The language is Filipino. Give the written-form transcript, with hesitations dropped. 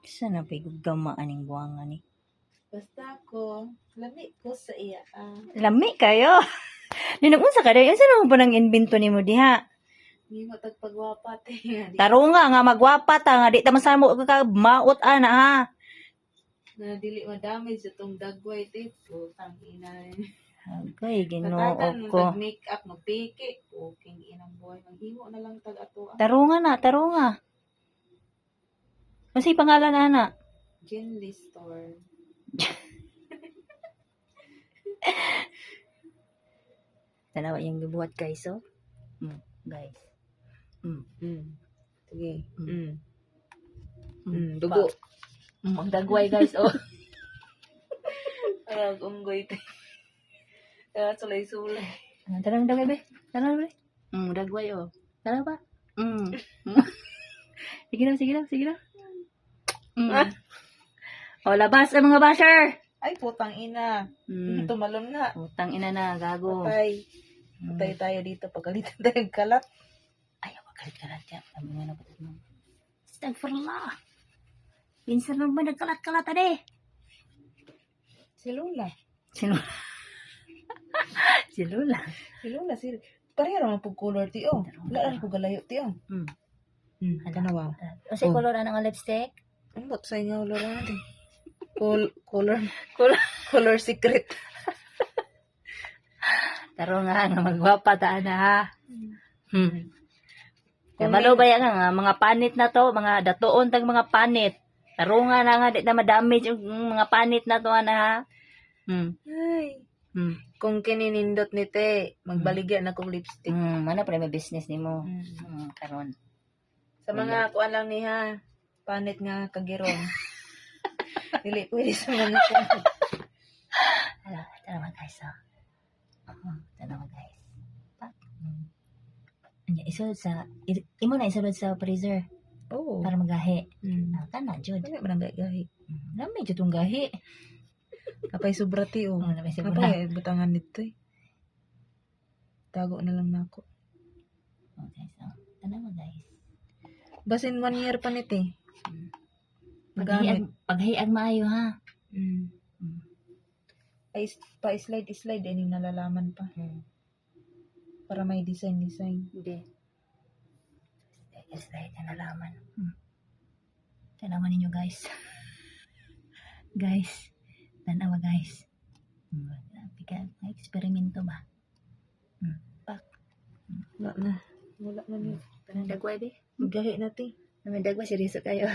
Sana pa gamaan aning buwangan ni. Basta ko, lami ko sa iya. Lami kayo. Ninunsa ka dai. Unsa naman po nang invento nimo diha? Hindi mo tagpagwapat Taro nga magwapa ta nga di ta masamo ka maot ana ha. Na dili ma-damage itong dagway tipo. Tangina. Agay Ginoo Natatan mo ko. mag-make up, magpiki. King inang buhay. Maghimo na lang tag-ato. Taro nga. Kasi pangalan ana. Ginley Store. Tanawa yung gibuhat guys oh. Guys. Sige. Dugo. Ang dagway guys oh. Arag unggoy te. Kaya sulay-sulay. Tanong dagway be. Tanong be. Dagway oh. Tara ba? Sige lang. O labas ang mga basher. Ay, putang ina. Tumalon nga. Utang ina na gago. Patay tayo dito. Pagalitan tayo ng kalat. Ay, wakalit-kalat yan. Sabi nga na patay mo. Astagfirullah. Pinsan mo ba nagkalat-kalat ade? Si Lola. Si Lola. Pareha naman po color ti oh. Laan ko galayo ti oh. Kanawa. O sa color na ng lipstick? Ang bot sa inyo Lola natin. Color secret. Taro nga magwapa ta na ha. Kabalo ba yan nga mga panit na to, mga datoon tag mga panit. Taro nga na di na ma-damage yung mga panit na to na ha. Ay. Kung kininindot ni te, magbaligyan na kong lipstick. Mana pa may business nimo. Karon. Sa mga kuan lang ni ha, panit nga kagirong. Dili pwede sa mga kuan. Tara guys. Tara guys. Anya isulod sa imo na isulod sa freezer Oo. para magahi. Kana jud. Dili man ang gahi. Lami jud tong gahi. Kapay sobra ti oh. Lamay sobra. Kapay butangan nito eh. Tago na lang nako. Okay, so tanawa guys. Basin 1 year pa nito eh. Paghiag maayo ha. Ay, pa-slide din nalalaman pa. Para may design. Hindi. Slide na nalaman. Tanawa ninyo guys. Guys. Tanawa guys. May eksperimento ba? Pak. Wala na niyo. Dagway be. Gahi na ti. Dagway seryoso kayo.